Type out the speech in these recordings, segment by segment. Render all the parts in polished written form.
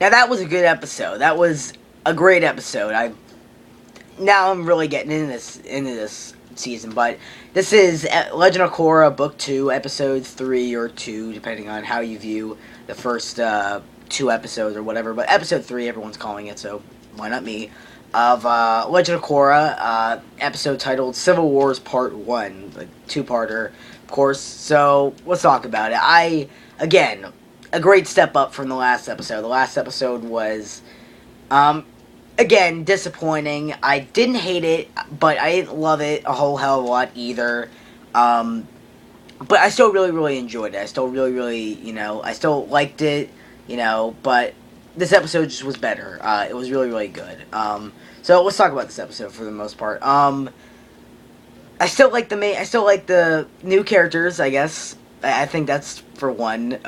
Now that was a good episode. That was a great episode. Now I'm really getting into this season, but this is Legend of Korra, Book 2, Episode 3 or 2, depending on how you view the first 2 episodes or whatever. But Episode 3, everyone's calling it, so why not me? Of Legend of Korra, episode titled Civil Wars Part 1, a two-parter, of course. So let's talk about it. Again, a great step up from the last episode. The last episode was, again, disappointing. I didn't hate it, but I didn't love it a whole hell of a lot either. But I still really, really enjoyed it. I still really, really, I still liked it, but this episode just was better. It was really, really good. So let's talk about this episode for the most part. I still like the new characters, I guess. I think that's for one.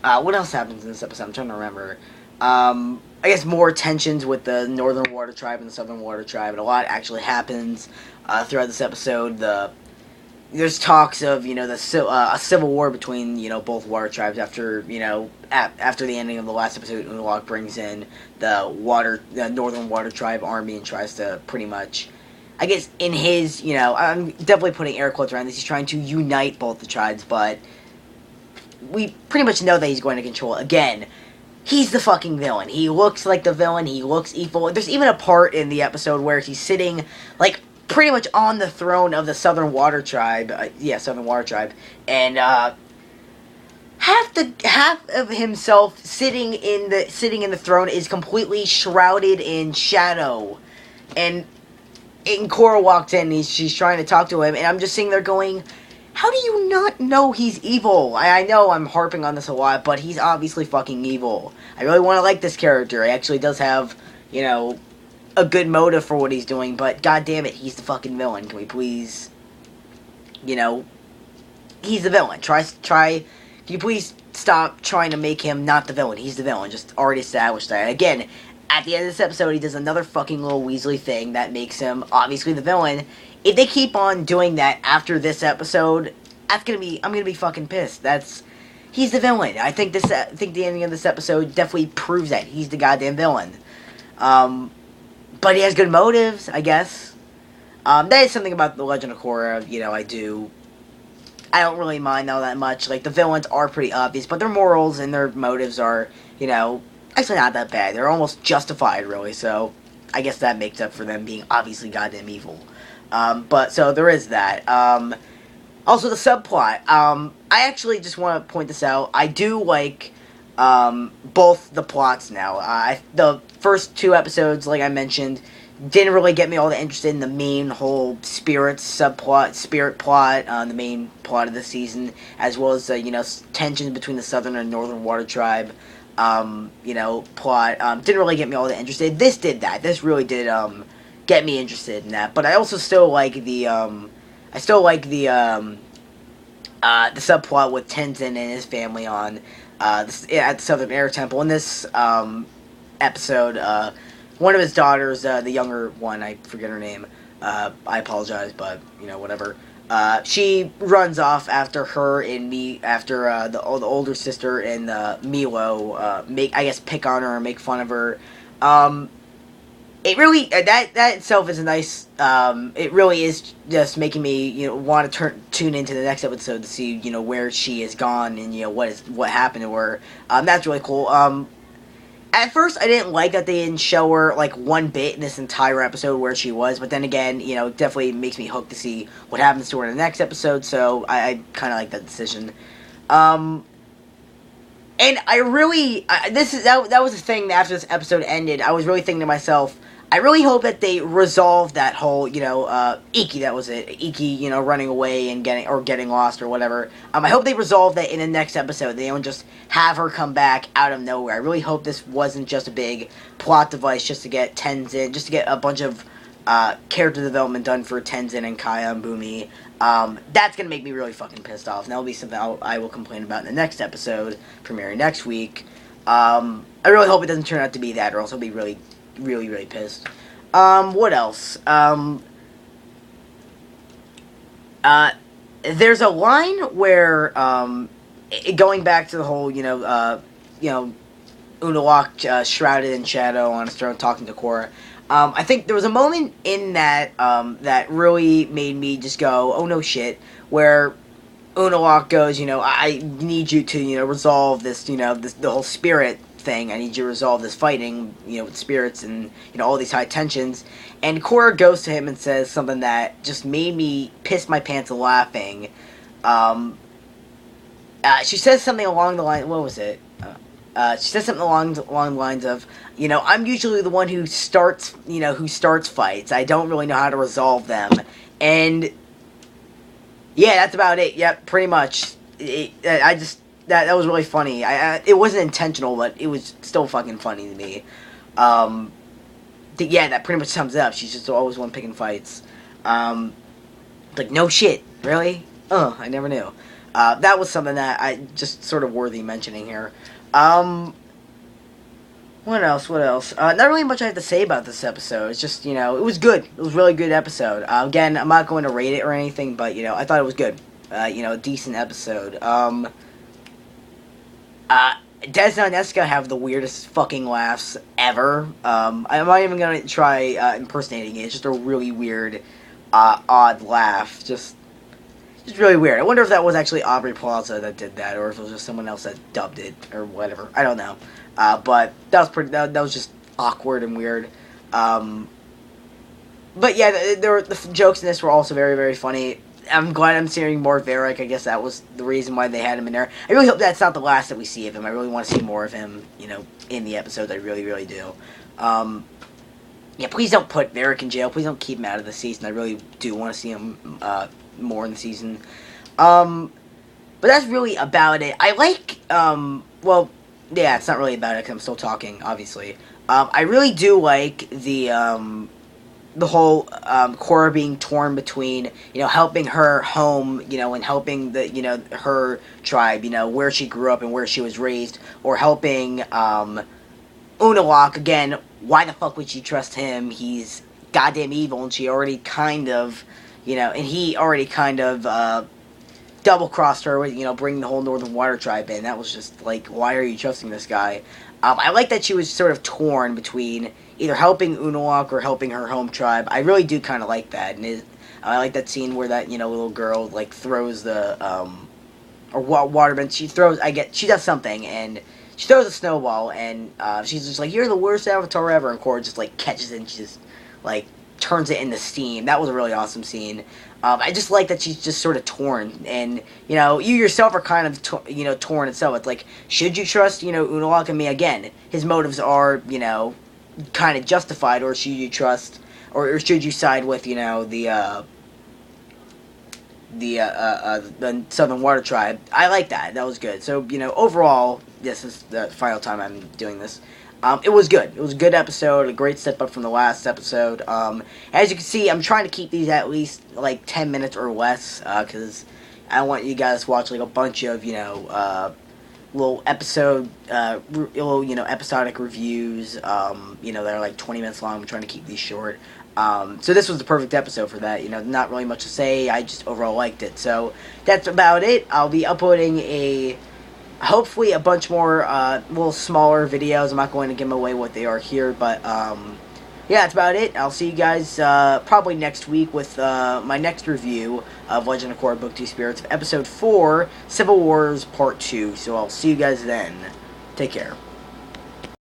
What else happens in this episode? I'm trying to remember. I guess more tensions with the Northern Water Tribe and the Southern Water Tribe, and a lot actually happens throughout this episode. There's talks of a civil war between both water tribes after after the ending of the last episode. Unalaq brings in the Northern Water Tribe army and tries to pretty much, I guess in his I'm definitely putting air quotes around this. He's trying to unite both the tribes, but we pretty much know that he's going to control it. Again, he's the fucking villain. He looks like the villain. He looks evil. There's even a part in the episode where he's sitting, like, pretty much on the throne of the Southern Water Tribe. Southern Water Tribe. And, half of himself sitting in the throne is completely shrouded in shadow. And Korra walked in, and she's trying to talk to him, and I'm just sitting there going, how do you not know he's evil? I know I'm harping on this a lot, but he's obviously fucking evil. I really want to like this character. He actually does have, a good motive for what he's doing, but god damn it, he's the fucking villain. Can we please, he's the villain. Can you please stop trying to make him not the villain? He's the villain. Just already established that. Again, at the end of this episode, he does another fucking little Weasley thing that makes him obviously the villain. If they keep on doing that after this episode, I'm gonna be fucking pissed. He's the villain. I think the ending of this episode definitely proves that he's the goddamn villain. But he has good motives, I guess. That is something about the Legend of Korra. I don't really mind all that much. Like, the villains are pretty obvious, but their morals and their motives are, actually not that bad. They're almost justified, really. So I guess that makes up for them being obviously goddamn evil. But so there is that. Also the subplot. I actually just want to point this out. I do like both the plots now. The first 2 episodes, like I mentioned, didn't really get me all that interested in the main whole spirit plot, the main plot of the season, as well as tensions between the Southern and Northern Water Tribe. Plot. Didn't really get me all that interested. This did that. This really did get me interested in that. But I also still like the subplot with Tenzin and his family on at the Southern Air Temple. In this episode, one of his daughters, the younger one, I forget her name. I apologize, but whatever. She runs off after her and the older sister and Milo pick on her or make fun of her. It really that itself is a nice. It really is just making me want to tune into the next episode to see where she is gone and what happened to her. That's really cool. At first, I didn't like that they didn't show her like one bit in this entire episode where she was, but then again, it definitely makes me hooked to see what happens to her in the next episode. So I kind of like that decision. And I really that was the thing after this episode ended. I was really thinking to myself, I really hope that they resolve that whole, Iki, that was it. Iki, running away and getting lost or whatever. I hope they resolve that in the next episode. They don't just have her come back out of nowhere. I really hope this wasn't just a big plot device just to get Tenzin, just to get a bunch of character development done for Tenzin and Kaya and Bumi. That's gonna make me really fucking pissed off. And that'll be something I will complain about in the next episode, premiering next week. I really hope it doesn't turn out to be that, or else I'll be really, really, really pissed. What else? There's a line where, going back to the whole, Unalaq shrouded in shadow on his throne talking to Korra. I think there was a moment in that that really made me just go, oh no shit, where Unalaq goes, I need you to, resolve this, the whole spirit thing. I need you to resolve this fighting, with spirits and, all these high tensions. And Korra goes to him and says something that just made me piss my pants laughing. She says something along the line, what was it? She says something along the lines of, I'm usually the one who starts fights. I don't really know how to resolve them. And yeah, that's about it. Yep, pretty much. That was really funny. It wasn't intentional, but it was still fucking funny to me. Yeah, that pretty much sums it up. She's just always one picking fights. Like, no shit, really? I never knew. That was something that I just sort of worthy mentioning here. What else? Not really much I have to say about this episode. It's just, it was good. It was a really good episode. Again, I'm not going to rate it or anything, but, I thought it was good. A decent episode. Desna and Eska have the weirdest fucking laughs ever. I'm not even going to try impersonating it. It's just a really weird, odd laugh. Just really weird. I wonder if that was actually Aubrey Plaza that did that, or if it was just someone else that dubbed it, or whatever. I don't know. But that was just awkward and weird. But yeah, the jokes in this were also very, very funny. I'm glad I'm seeing more of Varric. I guess that was the reason why they had him in there. I really hope that's not the last that we see of him. I really want to see more of him, in the episodes. I really, really do. Yeah, please don't put Varric in jail. Please don't keep him out of the season. I really do want to see him more in the season. But that's really about it. I like, well, yeah, it's not really about it because I'm still talking, obviously. I really do like the whole Korra being torn between, helping her home, and helping the, her tribe, where she grew up and where she was raised, or helping Unalaq. Again, why the fuck would she trust him? He's goddamn evil, and she already kind of, and he already kind of double-crossed her with, bringing the whole Northern Water Tribe in. That was just, like, why are you trusting this guy? I like that she was sort of torn between either helping Unalaq or helping her home tribe. I really do kind of like that. And I like that scene where that, little girl, like, throws the, or Waterman, she does something, and she throws a snowball, and she's just like, you're the worst avatar ever, and Korra just, like, catches it, and she just, like, turns it into steam. That was a really awesome scene. I just like that she's just sort of torn, and, you yourself are kind of, torn itself. It's like, should you trust, Unalaq? And me again? His motives are, kind of justified, or should you trust, or should you side with, the Southern Water Tribe? I like that. That was good. So, overall, this is the final time I'm doing this. It was good. It was a good episode, a great step up from the last episode. As you can see, I'm trying to keep these at least, like, 10 minutes or less, because I want you guys to watch, like, a bunch of, little episode, episodic reviews, that are, like, 20 minutes long. I'm trying to keep these short. So this was the perfect episode for that. Not really much to say. I just overall liked it. So that's about it. I'll be uploading hopefully a bunch more little smaller videos. I'm not going to give away what they are here, but yeah, that's about it. I'll see you guys probably next week with my next review of Legend of Korra Book 2 Spirits, Episode 4, Civil Wars Part 2. So I'll see you guys then. Take care.